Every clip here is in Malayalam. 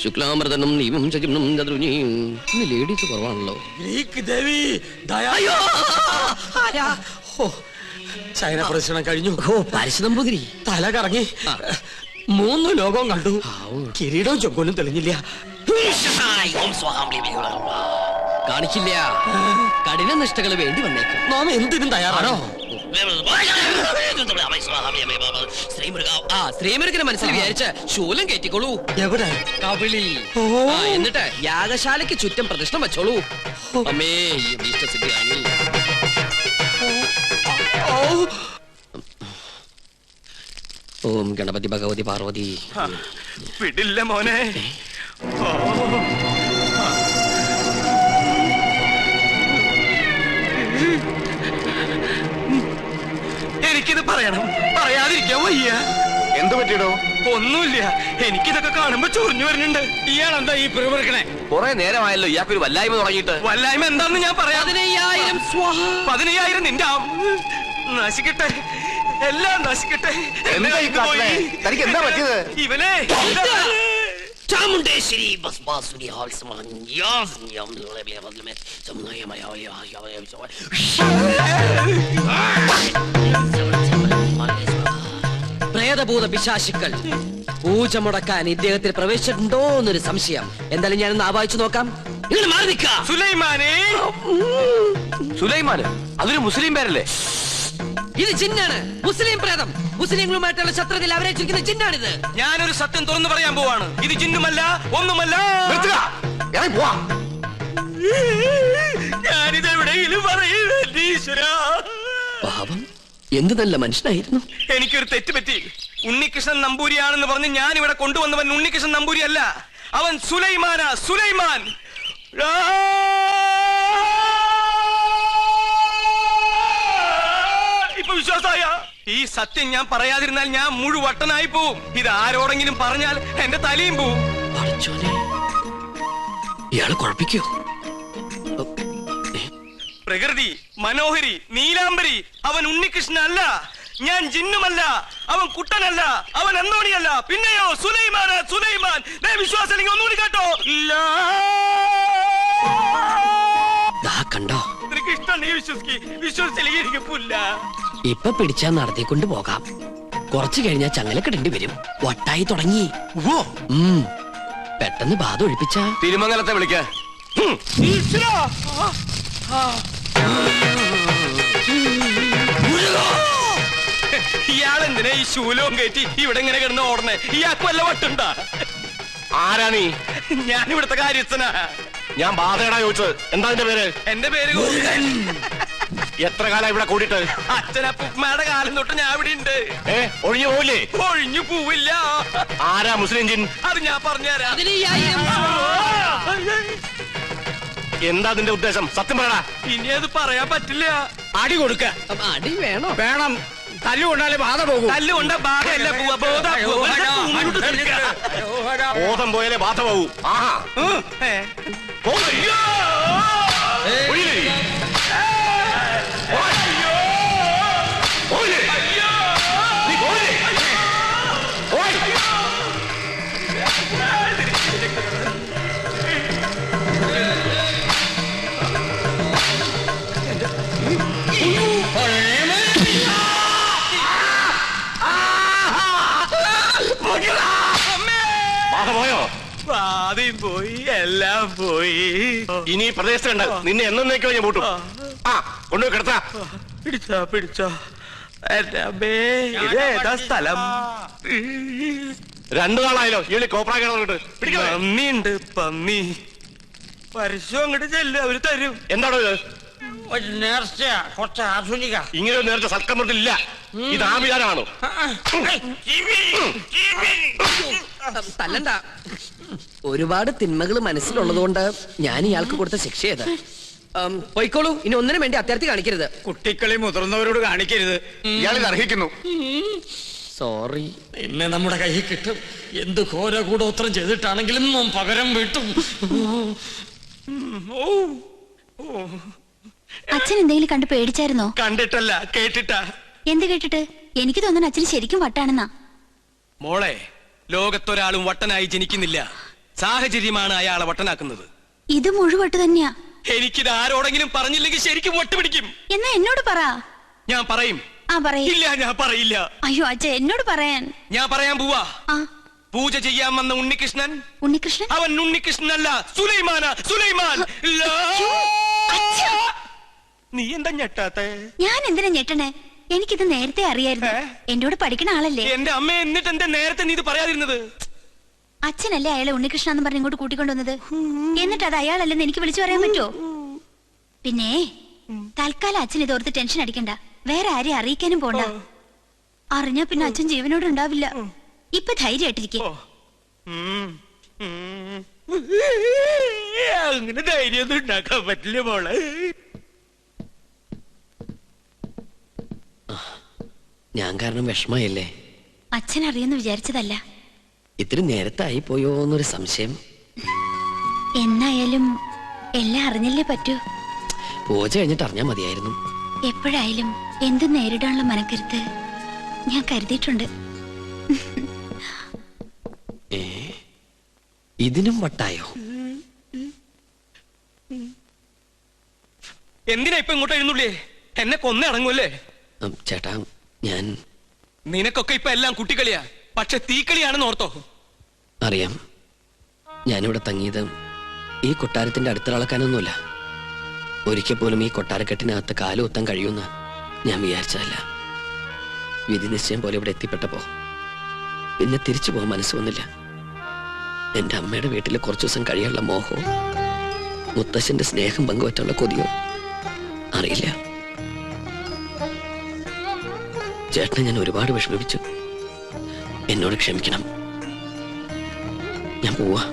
ശുക്ലാമൃതനും നീവും ചകിനും ചതുരുനിയും ലേഡീസ് കുറവാണല്ലോ. ഗ്രീക്ക് ദേവി ചൈന പ്രദർശനം കഴിഞ്ഞു. പരശുനമ്പൂതിരി തല കറങ്ങി 3 ലോകവും കണ്ടു. കിരീടവും ചൊക്കോലും തെളിഞ്ഞില്ല. കാണിക്കില്ല. കഠിന നിഷ്ഠകൾ വേണ്ടി വന്നേക്കും. നാം എന്തിനും തയ്യാറാണോ? ശ്രീമുരുകനെ മനസ്സിൽ വിചാരിച്ച് ശൂലം കയറ്റിക്കോളൂ. എവിടെ? കവിളി. എന്നിട്ട് യാഗശാലയ്ക്ക് ചുറ്റും പ്രദക്ഷിണം വെച്ചോളൂ. അമ്മേ ഇഷ്ടസിദ്ധി കാണി. ഓം ഗണപതി ഭഗവതി പാർവതി. വിടില്ല മോനെ. എനിക്കിത് പറയണം, പറയാതിരിക്കാൻ വയ്യ. എന്ത് പറ്റിയിടോ? ഒന്നുമില്ല, എനിക്കിതൊക്കെ കാണുമ്പോ ചൊറിഞ്ഞു വരുന്നുണ്ട്. ഇയാളെന്താ ഈ പിറുപിറുക്കണേ? കുറെ നേരമായല്ലോ ഇയാൾക്കൊരു വല്ലായ്മ തുടങ്ങിയിട്ട്. വല്ലായ്മ എന്താന്ന് ഞാൻ പറയാം. 15,000 നിന്റെ നശിക്കട്ടെ, എല്ലാം നശിക്കട്ടെ. തനിക്ക് എന്താ പറ്റിയത്? ഇവനെ ചാമുണ്ടേശ്വരി പ്രേതഭൂത പിശാചുക്കൾ പൂജ മുടക്കാൻ ഇദ്ദേഹത്തിൽ പ്രവേശിച്ചിട്ടുണ്ടോ എന്നൊരു സംശയം. എന്തായാലും ഞാനൊന്ന് ആവാഹിച്ചു നോക്കാം. നിങ്ങൾ മാറി നിൽക്ക. സുലൈമാനെ. സുലൈമാന്? അതൊരു മുസ്ലിം പേരല്ലേ? ഇത് ജിന്നാണ്, മുസ്ലിം പ്രേതം. മുസ്ലിങ്ങളുമായിട്ടുള്ള ശത്രുതയിൽ അവരെ ചുരുക്കുന്ന ജിന്നാണിത്. ഞാനൊരു സത്യം തുറന്നു പറയാൻ പോവാണ്. ഇത് ജിന്നുമല്ല, ഒന്നുമല്ല. ഞാനിത് എവിടെയെങ്കിലും പറയൂരാ. പാപം, എന്ത് നല്ല മനുഷ്യനായിരുന്നു. എനിക്കൊരു തെറ്റ് പറ്റി. ഉണ്ണികൃഷ്ണൻ നമ്പൂരിയാണെന്ന് പറഞ്ഞ് ഞാൻ ഇവിടെ കൊണ്ടുവന്നവൻ ഉണ്ണികൃഷ്ണൻ നമ്പൂരി അല്ല, അവൻ സുലൈമാനാ. സുലൈമാൻ. ഇപ്പൊ വിശ്വാസായ? ഈ സത്യം ഞാൻ പറയാതിരുന്നാൽ ഞാൻ മുഴുവട്ടനായി പോവും. ഇത് ആരോടെങ്കിലും പറഞ്ഞാൽ എന്റെ തലയും പോവും. ഇയാള് കുഴപ്പിക്കോ? പ്രകൃതി മനോഹരി നീലാംബരി, അവൻ ഉണ്ണികൃഷ്ണൻ അല്ല. ഞാൻ ജിന്നുമല്ല, അവൻ കുട്ടനല്ല, അവൻ അന്തോണിയല്ല. പിന്നെയോ സുലൈമാൻ. സുലൈമാൻ. വിശ്വാസം ഒന്നുകൂടി കേട്ടോ. കണ്ടോ? നിനക്ക് ഇഷ്ടം നീ വിശ്വസിച്ചില്ല. ഇപ്പൊ പിടിച്ചാ നടത്തിക്കൊണ്ട് പോകാം. കുറച്ചു കഴിഞ്ഞാൽ ചങ്ങലക്കിടേണ്ടി വരും. വട്ടായി തുടങ്ങി. പെട്ടെന്ന് ബാധ ഒഴിപ്പിച്ച തിരുമംഗലത്തെ വിളിക്ക. ഇയാളെന്തിനാ ഈ ശൂലവും കയറ്റി ഇവിടെ ഇങ്ങനെ കിടന്ന് ഓടണേ? ഇയാൾക്ക് വല്ല വട്ടുണ്ടാ? ആരാണീ? ഞാൻ ഇവിടുത്തെ കാര്യസ്ഥനാ. ഞാൻ ബാധയടാ ചോദിച്ചത്. എന്താ എന്റെ പേര്? എന്റെ പേര് എത്ര കാലം ഇവിടെ കൂടിയിട്ട്? അച്ഛനപ്പുമ്മയുടെ കാലം തൊട്ട് ഞാൻ ഇവിടെ ഉണ്ട്. ഒഴിഞ്ഞു പോവില്ലേ? ഒഴിഞ്ഞു പോവില്ല. ആരാ മുസ്ലിം ജിൻ? അത് ഞാൻ പറഞ്ഞുതരാം. എന്താ അതിന്റെ ഉദ്ദേശം? സത്യം പറയടാ. ഇനി അത് പറയാൻ പറ്റില്ല. അടി കൊടുക്ക. അടി വേണോ? വേണം. തല്ലുകൊണ്ടാലേ ബാധ പോകും. തല്ലുകൊണ്ട ബാധയല്ല ബോധം പോയാലേ ബാധ പോകൂ. ആഹാ. പോയോ? ആദ്യം പോയി, എല്ലാം പോയി. ഇനി പ്രദേശത്തുണ്ട്. നിന്നെ എന്നേക്കോ ഞാൻ പൂട്ടും. കൊണ്ടുപോയി കിടത്താ. പിടിച്ചോ. ഇതേതാ സ്ഥലം? 2 നാളായല്ലോ ഈ കോപ്രാക്കിട്ട്. പന്നിയുണ്ട്, പന്നി. പരസ്യം അങ്ങോട്ട് ചെല്ലും, അവര് തരും. എന്താണോ ഇത്? നേർച്ച കുറച്ച് ആധുനിക. ഇങ്ങനെ ഒരു നേരത്തെ സൽക്കമൃത്തില്ല. ഇത് ആഭിചാരമാണോ? തല്ലണ്ട. ഒരുപാട് തിന്മകൾ മനസ്സിലുള്ളതുകൊണ്ട് ഞാൻ ഇയാൾക്ക് കൊടുത്ത ശിക്ഷ ചെയ്ത് പോയിക്കോളൂ. ഇനി ഒന്നിനും വേണ്ടി അത്യാർത്ഥി കാണിക്കരുത്. കുട്ടികളെ മുതിർന്നവരോട് കാണിക്കരുത്. ഇയാളിത് അർഹിക്കുന്നു. സോറി. എന്നെ നമ്മുടെ കയ്യിൽ കിട്ടും. എന്ത് ഘോര കൂടോത്രം ചെയ്തിട്ടാണെങ്കിലും പകരം വീട്ടും. അച്ഛൻ എന്തെങ്കിലും കണ്ട് പേടിച്ചായിരുന്നോ? കണ്ടിട്ടല്ല, കേട്ടിട്ടാ. എന്ത് കേട്ടിട്ട്? എനിക്ക് തോന്നുന്നു അച്ഛന് ശരിക്കും വട്ടാണെന്നാ. മോളെ, ലോകത്തൊരാളും വട്ടനായി ജനിക്കുന്നില്ല. സാഹചര്യമാണ് അയാളെ വട്ടനാക്കുന്നത്. ഇത് മുഴുവട്ട് തന്നെയാ. എനിക്കിത് ആരോടെങ്കിലും പറഞ്ഞില്ലെങ്കിൽ ശരിക്കും വട്ടുപിടിക്കും. എന്നാ എന്നോട് പറ. ഞാൻ പറയും. പറയ്. ഇല്ല, ഞാൻ പറയില്ല. അയ്യോ അച്ഛ, എന്നോട് പറയാൻ. ഞാൻ പറയാൻ പോവാ. ആ പൂജ ചെയ്യാൻ വന്ന ഉണ്ണികൃഷ്ണൻ, ഉണ്ണികൃഷ്ണൻ അവൻ ഉണ്ണികൃഷ്ണനല്ല, സുലൈമാനാ, സുലൈമാൻ. നീ എന്താ ഞെട്ടാത്തെ? ഞാൻ എന്തിനാ ഞെട്ടണേ? എനിക്കിത് നേരത്തെ അറിയായിരുന്നു. എന്നോട് പഠിക്കണ ആളല്ലേ. എന്റെ അമ്മ, എന്നിട്ട് എന്താ നേരത്തെ നീ ഇത് പറയാതിരുന്നത്? അച്ഛനല്ലേ അയാളെ ഉണ്ണികൃഷ്ണ എന്ന് പറഞ്ഞ് ഇങ്ങോട്ട് കൂട്ടിക്കൊണ്ടുവന്നത്. എന്നിട്ട് അത് അയാളല്ലെന്ന് എനിക്ക് വിളിച്ചു പറയാൻ പറ്റുമോ? പിന്നെ തൽക്കാലം അച്ഛൻ ഇത് ഓർത്ത് ടെൻഷൻ അടിക്കണ്ട. വേറെ ആരെയും അറിയിക്കാനും പോണ്ട. അറിഞ്ഞാ പിന്നെ അച്ഛൻ ജീവനോട് ഉണ്ടാവില്ല. ഇപ്പൊ ധൈര്യമായിട്ടിരിക്കും. അങ്ങനെ ധൈര്യമൊന്നും ഉണ്ടാക്കാൻ പറ്റില്ല മോളെ. ഞാൻ കാരണം വിഷമയല്ലേ? അച്ഛൻ അറിയുമെന്ന് വിചാരിച്ചതല്ല. ഇത്തിരി നേരത്തായി പോയോ എന്നൊരു സംശയം. എന്നായാലും എല്ലാം അറിഞ്ഞല്ലേ പറ്റൂ. പൂജ കഴിഞ്ഞിട്ട് അറിഞ്ഞാ മതിയായിരുന്നു. എപ്പോഴായാലും എന്തും നേരിടാനുള്ള മനക്കരുത്ത് ഞാൻ കരുതിയിട്ടുണ്ട്. ഇതിനും വട്ടായോ? എന്തിനാ ഇപ്പൊ ഇങ്ങോട്ട് എഴുന്നള്ളിയേ? എന്നെ കൊന്നടങ്ങൂല്ലേ? ചേട്ടാ, ഞാൻ നിനക്കൊക്കെ ഇപ്പൊ എല്ലാം കുട്ടിക്കളിയാ. പക്ഷെ തീക്കളിയാണെന്ന് ഓർത്തോ? അറിയാം. ഞാനിവിടെ തങ്ങിയത് ഈ കൊട്ടാരത്തിന്റെ അടുത്തിളക്കാനൊന്നുമില്ല. ഒരിക്കൽ പോലും ഈ കൊട്ടാരക്കെട്ടിനകത്ത് കാലുകുത്താൻ കഴിയുമെന്ന് ഞാൻ വിചാരിച്ചതല്ല. വിധി നിശ്ചയം പോലെ ഇവിടെ എത്തിപ്പെട്ടപ്പോ പിന്നെ തിരിച്ചു പോകാൻ മനസ്സ് വന്നില്ല. എന്റെ അമ്മയുടെ വീട്ടിൽ കുറച്ചു ദിവസം കഴിയാനുള്ള മോഹവും മുത്തശ്ശന്റെ സ്നേഹം പങ്കുവറ്റുള്ള കൊതിയോ അറിയില്ല. ചേട്ടനെ ഞാൻ ഒരുപാട് വിഷമിപ്പിച്ചു. എന്നോട് ക്ഷമിക്കണം. ഞാൻ പോവാ.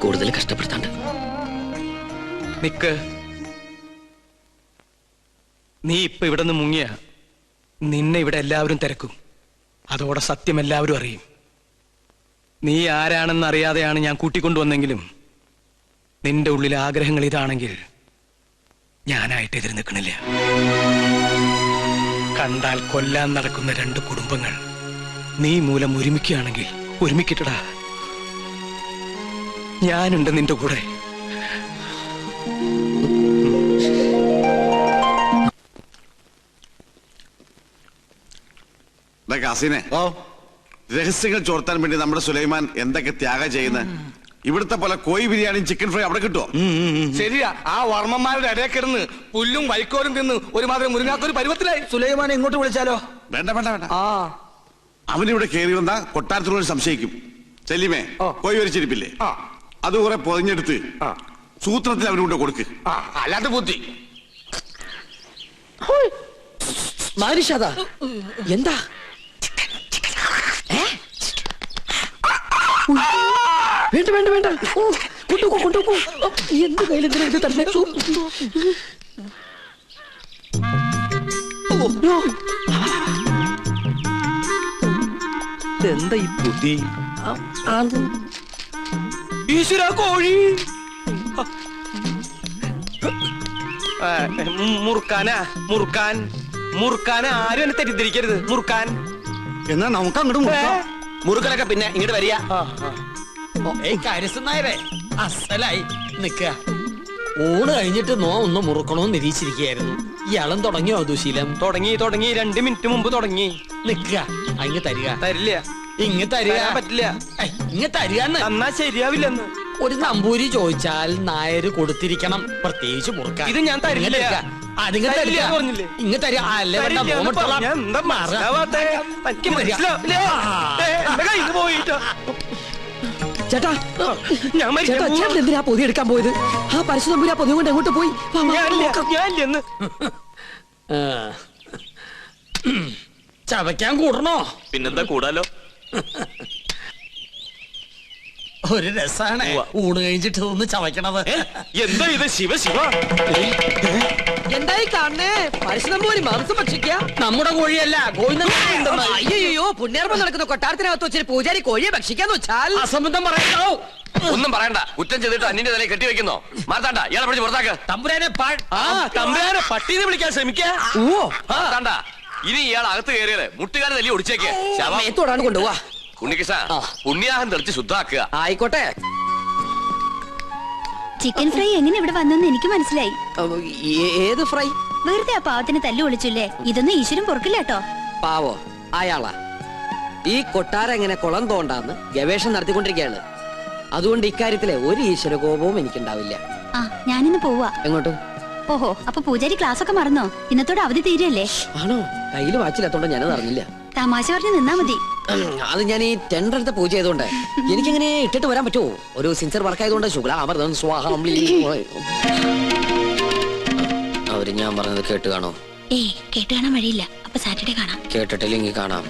കൂടുതൽ കഷ്ടപ്പെടുത്താണ്ട്. നിക്ക്. നീ ഇപ്പൊ ഇവിടെ നിന്ന് മുങ്ങിയ നിന്നെ ഇവിടെ എല്ലാവരും തിരക്കും. അതോടെ സത്യം എല്ലാവരും അറിയും. നീ ആരാണെന്ന് അറിയാതെയാണ് ഞാൻ കൂട്ടിക്കൊണ്ടുവന്നെങ്കിലും നിന്റെ ഉള്ളിലെ ആഗ്രഹങ്ങൾ ഇതാണെങ്കിൽ ഞാനായിട്ട് എതിര് നിൽക്കണില്ല. കണ്ടാൽ കൊല്ലാൻ നടക്കുന്ന രണ്ട് കുടുംബങ്ങൾ നീ മൂലം ഒരുമിക്കുകയാണെങ്കിൽ ഒരുമിക്കട്ടടാ. ഞാനുണ്ട് നിന്റെ കൂടെ. കാസിനെ, രഹസ്യങ്ങൾ ചോർത്താൻ വേണ്ടി നമ്മുടെ സുലൈമാൻ എന്തൊക്കെ ത്യാഗം ചെയ്യുന്നത്. ഇവിടുത്തെ പോലെ കോഴി ബിരിയാണിയും ചിക്കൻ ഫ്രൈ അവിടെ കിട്ടുമോ? ശരിയാ. ആ വർമ്മന്മാരുടെ ഇടയിൽ കിടന്ന് പുല്ലും വൈക്കോലും തിന്ന് ഒരുമാതിരി മുരുങ്ങാത്തൊരു പരുവത്തിലായി. സുലൈമാനെ ഇങ്ങോട്ട് വിളിച്ചാലോ? വേണ്ട വേണ്ട വേണ്ട. അവനിവിടെ കയറി വന്ന കൊട്ടാരത്തിനോട് സംശയിക്കും. ചെല്ലിമേ, കോഴി വരിച്ചിരിപ്പില്ലേ, അത് കുറെ പൊതിഞ്ഞെടുത്ത് സൂത്രത്തിൽ അവനുകൊണ്ട് കൊടുക്ക്. അല്ലാതെ ബുദ്ധി. മാനുഷാദാ, എന്താ? വേണ്ട വേണ്ട വേണ്ട, കൊണ്ടുപോ കൊണ്ടുപോ. എന്ത് കയ്യിലെന്തിനാ ഇത് തന്നെ? എന്താ ഈ ബുദ്ധി? ഈശ്വര, കോഴി മുറുക്കാനാ. മുറുക്കാൻ മുറുക്കാനെ ആരും എന്നെ തെറ്റിദ്ധരിക്കരുത്. മുറുക്കാൻ എന്നാ നമുക്ക് അങ്ങോട്ട് മുറുക്കലൊക്കെ പിന്നെ ഇങ്ങോട്ട് വരിക. കാര്യസ്ഥനായരെ അസലായി നിക്ക. ഊണ് കഴിഞ്ഞിട്ട് ഒന്ന് മുറുക്കണോന്ന് നിരീക്ഷിച്ചിരിക്കുകയായിരുന്നു. ഇയാളും തുടങ്ങിയോ ദുശീലം? തുടങ്ങി 2 മിനിറ്റ് മുമ്പ് തുടങ്ങി. നിക്ക, അങ്ങ് തരിക. തരില്ല. ഇങ്ങ് തരിക. പറ്റില്ല. ഇങ്ങ് തരികന്ന്. എന്നാ ശരിയാവില്ലെന്ന്. ഒരു നമ്പൂരി ചോദിച്ചാൽ നായര് കൊടുത്തിരിക്കണം, പ്രത്യേകിച്ച് മുറുക്കാൻ. ഇത് ഞാൻ തരില്ല. അതിങ്ങ് തരില്ല. ഇങ്ങ് തരിക. അല്ലേ ചേട്ടാ, ഞാൻ ചേട്ടൻ എന്തിനാ പൊതി എടുക്കാൻ പോയത്? ആ പരശുതമ്പൂരി ആ പൊതി കൊണ്ട് എങ്ങോട്ട് പോയി? ചവയ്ക്കാൻ കൂടണോ? പിന്നെന്താ കൂടാലോ. ഒരു രസാണ് ഊണ് കഴിഞ്ഞിട്ട് ഒന്ന് ചവയ്ക്കണത്. എന്താ ഇത്? ശിവ ശിവ, എന്തായി കാണണേ? പരശുതമ്പൂരി മാംസം ഭക്ഷിക്കുക? നമ്മുടെ കോഴിയല്ല, കോഴി. അയ്യോ, പുണ്യാർമ്മം നടക്കുന്ന കൊട്ടാരത്തിനകത്ത് വെച്ചിട്ട് പൂജാരി കോഴിയെ ഭക്ഷിക്കാന്ന് വെച്ചാൽ അസംബന്ധം പറയണോ? ഒന്നും പറയണ്ട. കുറ്റം ചെയ്തിട്ട് അന്യന്റെ തലയിൽ കെട്ടിവെക്കുന്നോ? മാർത്താണ്ട, ഇയാളെ പിടിച്ച് പുറത്താക്ക്. തമ്പുരാനെ തമ്പുരാനെ പട്ടീനെ വിളിക്കാൻ ശ്രമിക്കാ. മാർത്താണ്ട, ഇനി ഇയാൾ അകത്ത് കയറിയത് മുട്ടുകാരെ തല്ലി ഒടിച്ചേക്ക്. ത്തോടാണ് കൊണ്ടുപോവാ. ഉണ്ണികൃഷ്ണ, പുണ്യാഹം തെളിച്ച് ശുദ്ധാക്കുക. ആയിക്കോട്ടെ. ചിക്കൻ ഫ്രൈ എങ്ങനെ ഇവിടെ വന്നെന്ന് എനിക്ക് മനസ്സിലായി. ഏത് ഫ്രൈ? വെറുതെ ആ പാവത്തിന് തല്ലു വിളിച്ചില്ലേ? ഇതൊന്നും ഈശ്വരൻ പൊറുക്കില്ല കേട്ടോ. പാവോ അയാളാ. ഈ കൊട്ടാരം എങ്ങനെ കുളം തോണ്ടാന്ന് ഗവേഷണം നടത്തിക്കൊണ്ടിരിക്കുകയാണ്. അതുകൊണ്ട് ഇക്കാര്യത്തിലെ ഒരു ഈശ്വര കോപവും എനിക്കുണ്ടാവില്ല. ആ ഞാനിന്ന് പോവാ. എങ്ങോട്ട്? ഓഹോ, അപ്പൊ പൂജാരി ക്ലാസ് ഒക്കെ മറന്നോ? ഇന്നത്തോടെ അവധി തീരല്ലേ? ആണോ? കയ്യില് വാച്ചിലെത്തോണ്ട് ഞാനത് അറിഞ്ഞില്ല. തമാശ പറഞ്ഞ് നിന്നാ മതി. അത് ഞാൻ ഈ ടെൻഡർ എടുത്ത പൂജ ചെയ്തോണ്ട് എനിക്കെങ്ങനെ ഇട്ടിട്ട് വരാൻ പറ്റുമോ? ഒരു സിൻസിയർ വർക്ക് ആയതുകൊണ്ട് ശുക്ലാമൃതം സ്വാഹം. അവര് ഞാൻ പറഞ്ഞത് കേട്ട് കാണോ? ഏയ് കേട്ട് കാണാൻ വഴിയില്ല. അപ്പൊ സാറ്റർഡേ കാണാം. കേട്ടിട്ടില്ലെങ്കിൽ കാണാം.